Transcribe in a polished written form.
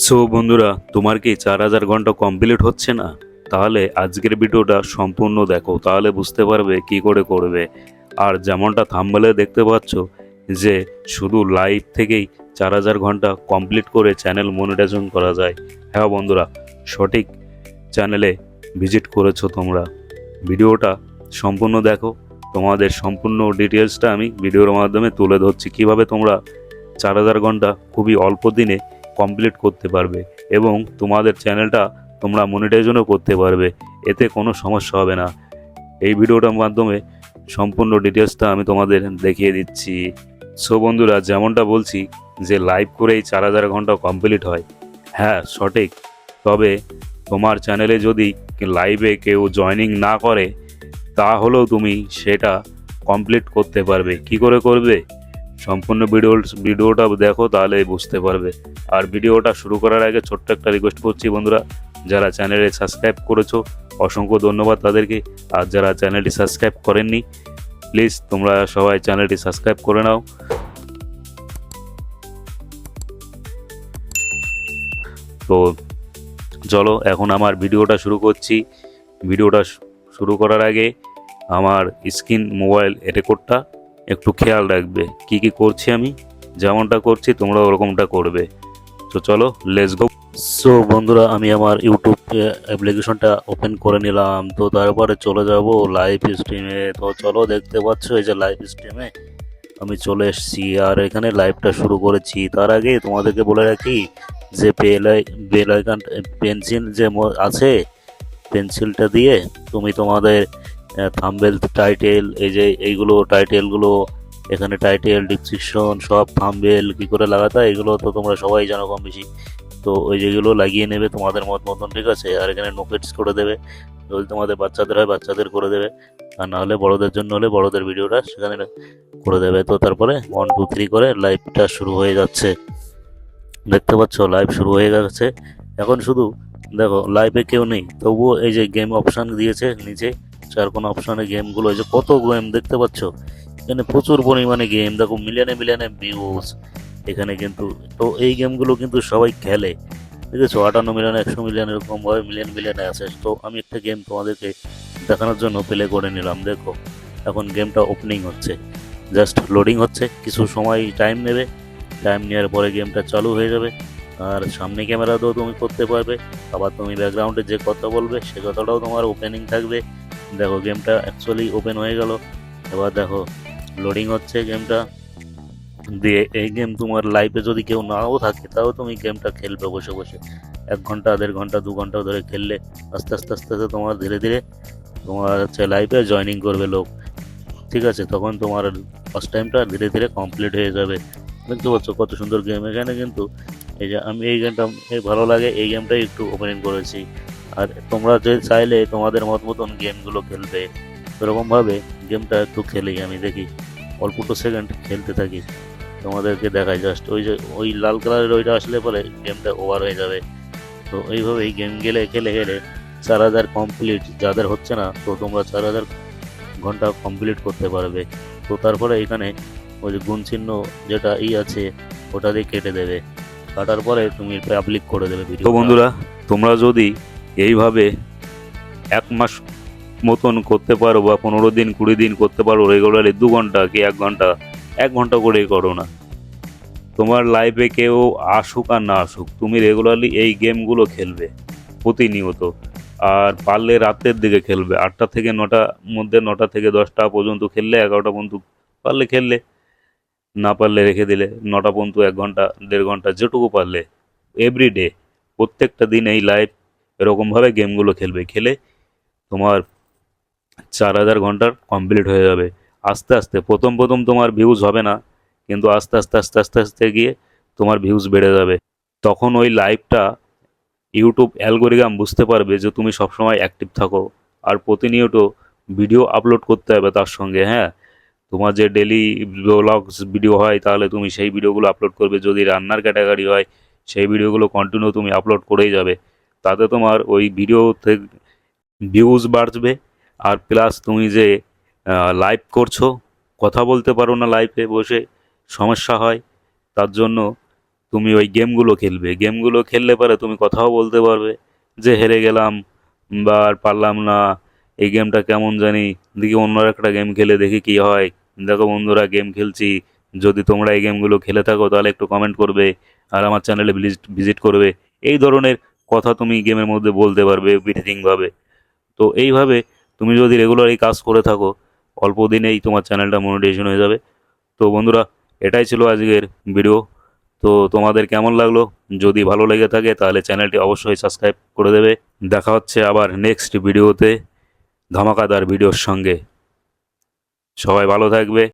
So বন্ধুরা, তোমার কি 4000 ঘন্টা কমপ্লিট হচ্ছে না? তাহলে আজকের ভিডিওটা সম্পূর্ণ দেখো, তাহলে বুঝতে পারবে কি করে করবে। আর যেমনটা থাম্বনেলে দেখতে পাচ্ছ যে শুধু লাইভ থেকেই 4000 ঘন্টা কমপ্লিট করে চ্যানেল মনিটাইজেশন করা যায়। হ্যাঁ বন্ধুরা, সঠিক চ্যানেলে ভিজিট করেছো তোমরা। ভিডিওটা সম্পূর্ণ দেখো, তোমাদের সম্পূর্ণ ডিটেলসটা আমি ভিডিওর মাধ্যমে তুলে ধরছি কিভাবে তোমরা 4000 ঘন্টা খুবই অল্প দিনে কমপ্লিট করতে পারবে এবং তোমাদের চ্যানেলটা তোমরা মনিটাইজেশনও করতে পারবে, এতে কোনো সমস্যা হবে না। এই ভিডিওটার মাধ্যমে সম্পূর্ণ ডিটেলসটা আমি তোমাদের দেখিয়ে দিচ্ছি। সো বন্ধুরা, যেমনটা বলছি যে লাইভ করেই 4000 ঘন্টা কমপ্লিট হয়, হ্যাঁ সঠিক। তবে তোমার চ্যানেলে যদি লাইভে কেউ জয়েনিং না করে তাহলেও তুমি সেটা কমপ্লিট করতে পারবে। কি করে করবে সম্পূর্ণ ভিডিওটা দেখো, তাহলে বুঝতে পারবে। আর ভিডিওটা শুরু করার আগে ছোট্ট একটা রিকোয়েস্ট করছি বন্ধুরা, যারা চ্যানেলে সাবস্ক্রাইব করেছো অসংখ্য ধন্যবাদ তাদেরকে। আর যারা চ্যানেলটি সাবস্ক্রাইব করেননি, প্লিজ তোমরা সবাই চ্যানেলটি সাবস্ক্রাইব করে নাও। তো চলো এখন আমার ভিডিওটা শুরু করছি। ভিডিওটা শুরু করার আগে আমার স্ক্রিন মোবাইল রেকর্ডটা একটু খেয়াল রাখবে, কি কি করছি আমি, যেমনটা করছি তোমরা ওরকমটা করবে। তো চলো লেটস গো। সো বন্ধুরা, আমি আমার ইউটিউব অ্যাপ্লিকেশনটা ওপেন করে নিলাম। তো তারপরে চলে যাব লাইভ স্ট্রিমে। তো চলো, দেখতে পাচ্ছ এই যে লাইভ স্ট্রিমে আমি চলে এসেছি আর এখানে লাইভটা শুরু করেছি। তার আগে তোমাদেরকে বলে রাখি যে বেল আইকন পেন্সিল যে আছে, পেন্সিলটা দিয়ে তুমি তোমাদের থাম্বনেল, টাইটেল, এই যে এইগুলো টাইটেলগুলো, এখানে টাইটেল, ডিসক্রিপশন, সব থাম্বনেল কী করে লাগাতে হয় এগুলো তো তোমরা সবাই জানো কম বেশি। তো ওই যেগুলো লাগিয়ে নেবে তোমাদের মতন, ঠিক আছে। আর এখানে নোকেটস করে দেবে, যদি তোমাদের বাচ্চাদের হয় বাচ্চাদের করে দেবে, আর না হলে বড়োদের জন্য হলে বড়োদের ভিডিওটা সেখানে করে দেবে। তো তারপরে 1 2 3 করে লাইভটা শুরু হয়ে যাচ্ছে। দেখতে পাচ্ছ লাইভ শুরু হয়ে গেছে। এখন শুধু দেখো লাইভে কেউ নেই, তবুও এই যে গেম অপশান দিয়েছে নিচে, চার কোনো অপশানে গেমগুলো, এই যে কত গেম দেখতে পাচ্ছ, এখানে প্রচুর পরিমাণে গেম, দেখো মিলিয়নে মিলিয়নে ভিউজ এখানে কিন্তু। তো এই গেমগুলো কিন্তু সবাই খেলে, ঠিক আছে। 58 মিলিয়ন, 100 মিলিয়ন, এরকমভাবে মিলিয়ন মিলিয়নে আছে। তো আমি একটা গেম তোমাদেরকে দেখানোর জন্য প্লে করে নিলাম। দেখো এখন গেমটা ওপেনিং হচ্ছে, জাস্ট লোডিং হচ্ছে, কিছু সময় টাইম নেবে। টাইম নেওয়ার পরে গেমটা চালু হয়ে যাবে। আর সামনে ক্যামেরাতেও তুমি করতে পারবে, আবার তুমি ব্যাকগ্রাউন্ডে যে কথা বলবে সে কথাটাও তোমার ওপেনিং থাকবে। দেখো গেমটা অ্যাকচুয়ালি ওপেন হয়ে গেল। এবার দেখো লোডিং হচ্ছে গেমটা দিয়ে। এই গেম তোমার লাইফে যদি কেউ নাও থাকে তাও তুমি গেমটা খেলবে বসে বসে, 1 ঘন্টা, 1.5 ঘন্টা, 2 ঘন্টা ধরে খেললে আস্তে আস্তে আস্তে আস্তে তোমার ধীরে ধীরে তোমার হচ্ছে লাইফে জয়েনিং করবে লোক, ঠিক আছে। তখন তোমার ফার্স্ট টাইমটা ধীরে ধীরে কমপ্লিট হয়ে যাবে। দেখতে পাচ্ছ কত সুন্দর গেম এখানে কিন্তু। এই যে আমি এই গেমটা ভালো লাগে, এই গেমটাই একটু ওপেনিং করেছি। আর তোমরা যে চাইলে তোমাদের মতন গেমগুলো খেলবে, সেরকমভাবে গেমটা একটু খেলেই আমি দেখি, অল্প তো সেকেন্ড খেলতে থাকি, তোমাদেরকে দেখাই জাস্ট। ওই যে ওই লাল কালারের ওইটা আসলে পরে গেমটা ওভার হয়ে যাবে। তো এইভাবেই গেম খেলে খেলে 4000 কমপ্লিট যাদের হচ্ছে না, তো তোমরা 4000 ঘন্টা কমপ্লিট করতে পারবে। তো তারপরে এখানে ওই যে গুণ চিহ্ন যেটা আছে ওটা দিয়ে কেটে দেবে, কাটার পরে তুমি পাবলিক করে দেবে ভিডিও। তো বন্ধুরা, তোমরা যদি এইভাবে 1 মাস মতন করতে পারো বা 15 দিন 20 দিন করতে পারো রেগুলারলি, 2 ঘন্টা কি 1 ঘন্টা, 1 ঘন্টা করেই করো না, তোমার লাইফে কেউ আসুক আর না আসুক, তুমি রেগুলারলি এই গেমগুলো খেলবে প্রতিনিয়ত। আর পারলে রাতের দিকে খেলবে, 8টা থেকে 9টার মধ্যে, 9টা থেকে 10টা পর্যন্ত খেললে, 11টা পর্যন্ত পারলে খেললে, না পারলে রেখে দিলে 9টা পর্যন্ত, 1 ঘন্টা 1.5 ঘন্টা যেটুকু পারলে, এভরিডে প্রত্যেকটা দিন এই লাইভ এরকমভাবে গেমগুলো খেলবে। খেলে তোমার 4000 ঘন্টার কমপ্লিট হয়ে যাবে। আস্তে আস্তে প্রথম প্রথম তোমার ভিউজ হবে না, কিন্তু আস্তে আস্তে আস্তে আস্তে আস্তে গিয়ে তোমার ভিউজ বেড়ে যাবে। তখন ওই লাইভটা ইউটিউব অ্যালগোরিদম বুঝতে পারবে যে তুমি সবসময় অ্যাক্টিভ থাকো আর প্রতিনিয়ত ভিডিও আপলোড করতে হবে তার সঙ্গে। হ্যাঁ, তোমার যে ডেলি ব্লগস ভিডিও হয় তাহলে তুমি সেই ভিডিওগুলো আপলোড করবে, যদি রান্নার ক্যাটাগরি হয় সেই ভিডিওগুলো কন্টিনিউ তুমি আপলোড করেই যাবে। তাতে তোমার ওই ভিডিও থেকে ভিউজ বাড়বে। আর প্লাস তুমি যে লাইভ করছো, কথা বলতে পারো না লাইভে বসে, সমস্যা হয়, তার জন্য তুমি ওই গেমগুলো খেলবে। গেমগুলো খেললে পরে তুমি কথাও বলতে পারবে যে হেরে গেলাম বা আর পারলাম না, এই গেমটা কেমন জানি, দেখি অন্য একটা গেম খেলে দেখি কি হয়। দেখো বন্ধুরা, গেম খেলছি। যদি তোমরা এই গেমগুলো খেলে থাকো তাহলে একটু কমেন্ট করবে আর আমার চ্যানেলে ভিজিট করবে। এই ধরনের কথা তুমি গেমের মধ্যে বলতে পারবে ব্রিথিংভাবে। তো এইভাবে তুমি যদি রেগুলার এই কাজ করে থাকো, অল্প দিনেই তোমার চ্যানেলটা মনিটাইজেশন হয়ে যাবে। তো বন্ধুরা, এটাই ছিল আজকের ভিডিও। তো তোমাদের কেমন লাগলো? যদি ভালো লেগে থাকে তাহলে চ্যানেলটি অবশ্যই সাবস্ক্রাইব করে দেবে। দেখা হচ্ছে আবার নেক্সট ভিডিওতে ধামাকাদার ভিডিওর সঙ্গে। সবাই ভালো থাকবে।